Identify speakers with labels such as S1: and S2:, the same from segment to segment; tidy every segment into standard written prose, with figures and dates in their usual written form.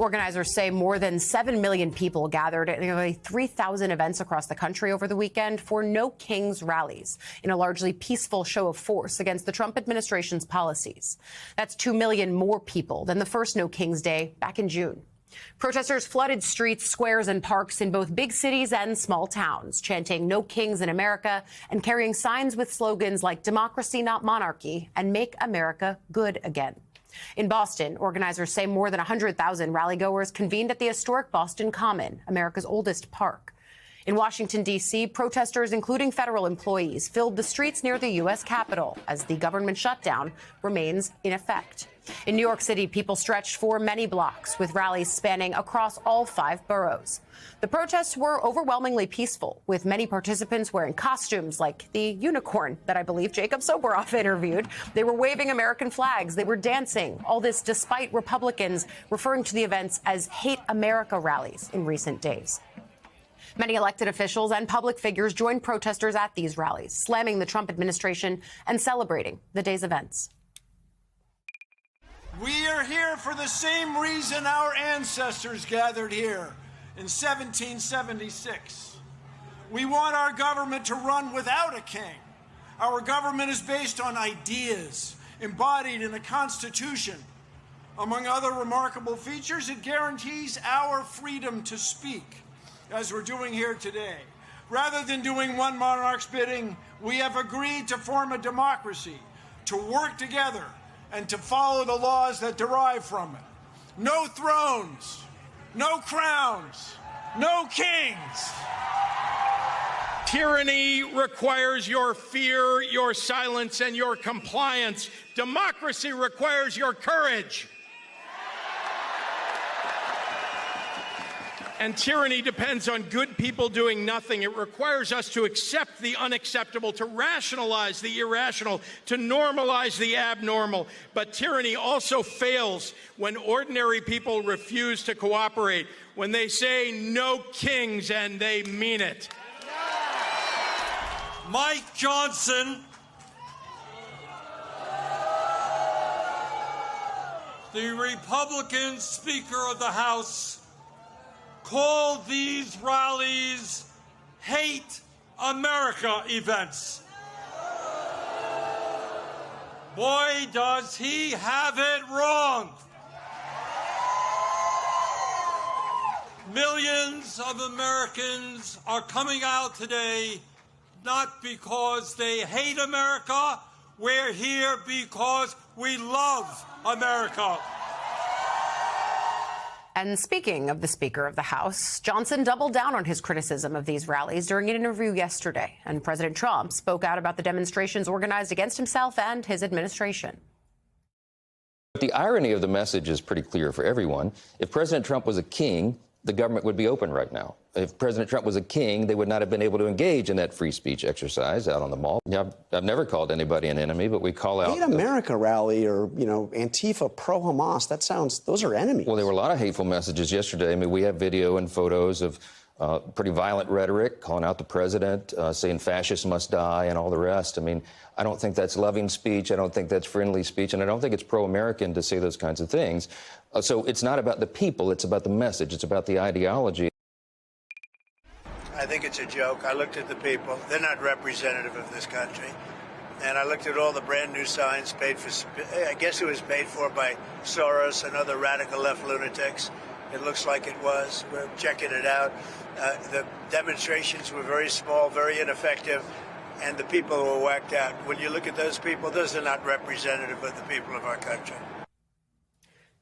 S1: Organizers say more than 7 million people gathered at nearly 3,000 events across the country over the weekend for No Kings rallies in a largely peaceful show of force against the Trump administration's policies. That's 2 million more people than the first No Kings Day back in June. Protesters flooded streets, squares, and parks in both big cities and small towns, chanting "No Kings in America" and carrying signs with slogans like "Democracy, not monarchy" and "Make America Good Again." In Boston, organizers say more than 100,000 rallygoers convened at the historic Boston Common, America's oldest park. In Washington, D.C., protesters, including federal employees, filled the streets near the U.S. Capitol as the government shutdown remains in effect. In New York City, people stretched for many blocks, with rallies spanning across all 5 boroughs. The protests were overwhelmingly peaceful, with many participants wearing costumes like the unicorn that I believe Jacob Soboroff interviewed. They were waving American flags. They were dancing. All this despite Republicans referring to the events as Hate America rallies in recent days. Many elected officials and public figures joined protesters at these rallies, slamming the Trump administration and celebrating the day's events.
S2: We are here for the same reason our ancestors gathered here in 1776. We want our government to run without a king. Our government is based on ideas embodied in a constitution. Among other remarkable features, it guarantees our freedom to speak, as we're doing here today. Rather than doing one monarch's bidding, we have agreed to form a democracy, to work together, and to follow the laws that derive from it. No thrones, no crowns, no kings.
S3: Tyranny requires your fear, your silence, and your compliance. Democracy requires your courage. And tyranny depends on good people doing nothing. It requires us to accept the unacceptable, to rationalize the irrational, to normalize the abnormal. But tyranny also fails when ordinary people refuse to cooperate, when they say no kings and they mean it.
S4: Mike Johnson, the Republican Speaker of the House, called these rallies Hate America events. Boy, does he have it wrong. Millions of Americans are coming out today not because they hate America. We're here because we love America.
S1: And speaking of the Speaker of the House, Johnson doubled down on his criticism of these rallies during an interview yesterday. And President Trump spoke out about the demonstrations organized against himself and his administration.
S5: The irony of the message is pretty clear for everyone. If President Trump was a king, the government would be open right now. If President Trump was a king, they would not have been able to engage in that free speech exercise out on the mall. Yeah, I've never called anybody an enemy, but we call out...
S6: Hate America rally or, Antifa pro-Hamas, those are enemies.
S5: Well, there were a lot of hateful messages yesterday. I mean, we have video and photos of pretty violent rhetoric, calling out the president, saying fascists must die and all the rest. I mean, I don't think that's loving speech. I don't think that's friendly speech. And I don't think it's pro-American to say those kinds of things. So it's not about the people. It's about the message. It's about the ideology.
S7: I think it's a joke. I looked at the people. They're not representative of this country. And I looked at all the brand new signs paid for, I guess it was paid for by Soros and other radical left lunatics. It looks like it was. We're checking it out. The demonstrations were very small, very ineffective, and the people were whacked out. When you look at those people, those are not representative of the people of our country.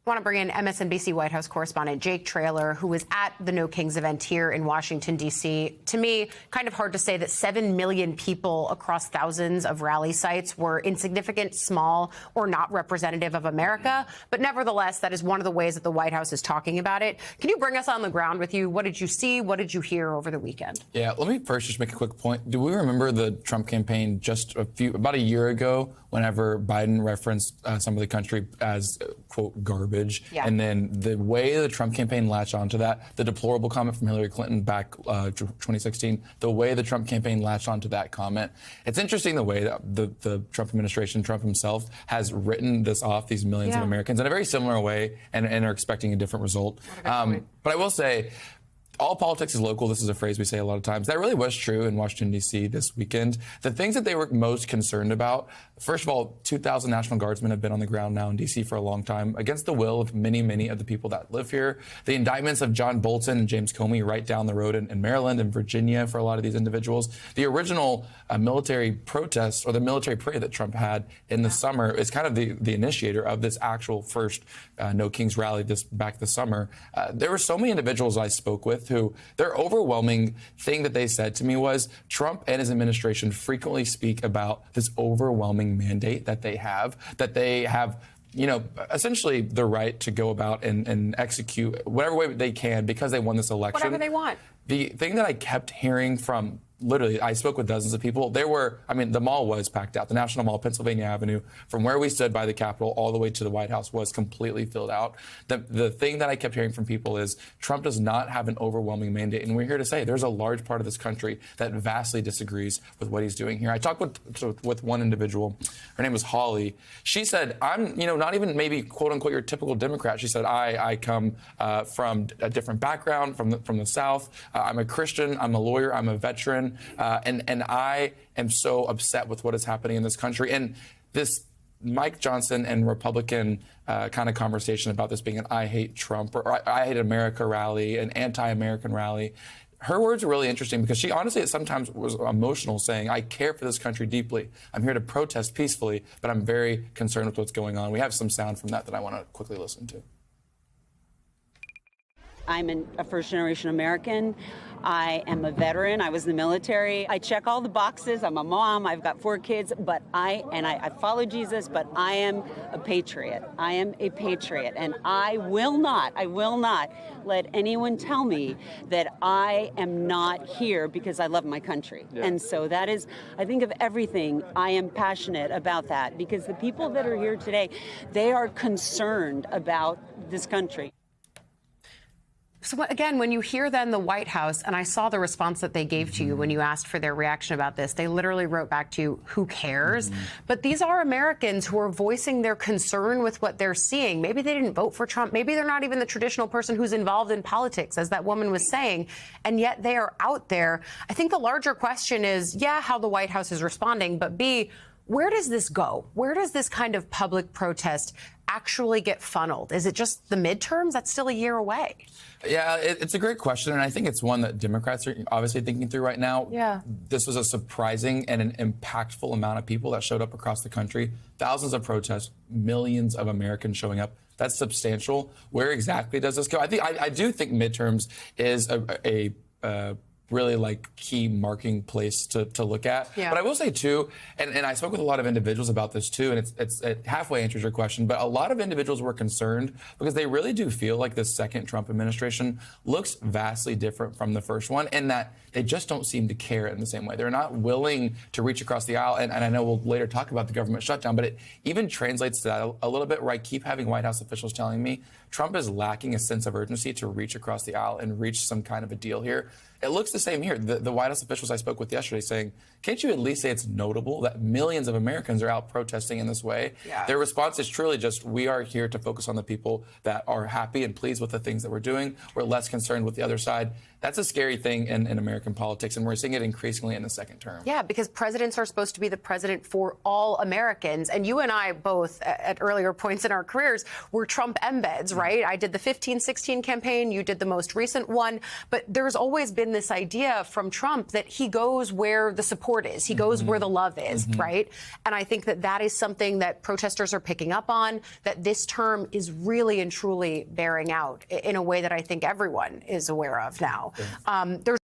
S1: I want to bring in MSNBC White House correspondent Jake Traylor, who was at the No Kings event here in Washington, D.C. To me, kind of hard to say that 7 million people across thousands of rally sites were insignificant, small, or not representative of America. But nevertheless, that is one of the ways that the White House is talking about it. Can you bring us on the ground with you? What did you see? What did you hear over the weekend?
S8: Yeah, let me first just make a quick point. Do we remember the Trump campaign just about a year ago, whenever Biden referenced some of the country as, quote, garbage? garbage.
S1: Yeah.
S8: And then the way the Trump campaign latched onto that, the deplorable comment from Hillary Clinton back 2016, the way the Trump campaign latched onto that comment. It's interesting the way that the Trump administration, Trump himself, has written this off, these millions of Americans, in a very similar way and are expecting a different result. But I will say, all politics is local. This is a phrase we say a lot of times. That really was true in Washington, D.C. this weekend. The things that they were most concerned about, first of all, 2,000 National Guardsmen have been on the ground now in D.C. for a long time, against the will of many, many of the people that live here. The indictments of John Bolton and James Comey right down the road in Maryland and Virginia for a lot of these individuals. The original military protest or the military parade that Trump had in the summer is kind of the initiator of this actual first No Kings rally back this summer. There were so many individuals I spoke with who their overwhelming thing that they said to me was Trump and his administration frequently speak about this overwhelming mandate that they have, essentially the right to go about and execute whatever way they can because they won this election.
S1: Whatever they want.
S8: The thing that I kept hearing from literally, I spoke with dozens of people. The mall was packed out. The National Mall, Pennsylvania Avenue, from where we stood by the Capitol all the way to the White House was completely filled out. The thing that I kept hearing from people is Trump does not have an overwhelming mandate. And we're here to say there's a large part of this country that vastly disagrees with what he's doing here. I talked with one individual. Her name was Holly. She said, I'm, not even maybe quote unquote your typical Democrat. She said, I come from a different background from the South. I'm a Christian. I'm a lawyer. I'm a veteran. And I am so upset with what is happening in this country. And this Mike Johnson and Republican kind of conversation about this being an I hate Trump or I hate America rally, an anti-American rally. Her words are really interesting because she honestly sometimes was emotional, saying, I care for this country deeply. I'm here to protest peacefully, but I'm very concerned with what's going on. We have some sound from that I want to quickly listen to.
S9: I'm a first-generation American. I am a veteran. I was in the military. I check all the boxes. I'm a mom. I've got 4 kids, but I follow Jesus, but I am a patriot. I am a patriot, and I will not let anyone tell me that I am not here because I love my country. Yeah. And so that is, I think of everything, I am passionate about that because the people that are here today, they are concerned about this country.
S1: So again, when you hear then the White House, and I saw the response that they gave to you when you asked for their reaction about this, they literally wrote back to you, who cares? But these are Americans who are voicing their concern with what they're seeing. Maybe they didn't vote for Trump. Maybe they're not even the traditional person who's involved in politics, as that woman was saying, and yet they are out there. I think the larger question is, yeah, how the White House is responding, but B, where does this go? Where does this kind of public protest actually get funneled? Is it just the midterms? That's still a year away.
S8: Yeah, it's a great question, and I think it's one that Democrats are obviously thinking through right now.
S1: Yeah.
S8: This was a surprising and an impactful amount of people that showed up across the country. Thousands of protests, millions of Americans showing up. That's substantial. Where exactly does this go? I do think midterms is a really key marking place to look at. Yeah. But I will say too, and I spoke with a lot of individuals about this too, and it halfway answers your question, but a lot of individuals were concerned because they really do feel like the second Trump administration looks vastly different from the first one, and that they just don't seem to care in the same way. They're not willing to reach across the aisle, and I know we'll later talk about the government shutdown, but it even translates to that a little bit, where I keep having White House officials telling me Trump is lacking a sense of urgency to reach across the aisle and reach some kind of a deal here. It looks the same here. The White House officials I spoke with yesterday saying, can't you at least say it's notable that millions of Americans are out protesting in this way? Yeah. Their response is truly just, we are here to focus on the people that are happy and pleased with the things that we're doing. We're less concerned with the other side. That's a scary thing in American politics, and we're seeing it increasingly in the second term. Yeah, because presidents are supposed to be the president for all Americans. And you and I both, at earlier points in our careers, were Trump embeds, right? I did the 15-16 campaign. You did the most recent one. But there's always been this idea from Trump that he goes where the support is. He goes where the love is, right? And I think that is something that protesters are picking up on, that this term is really and truly bearing out in a way that I think everyone is aware of now. There's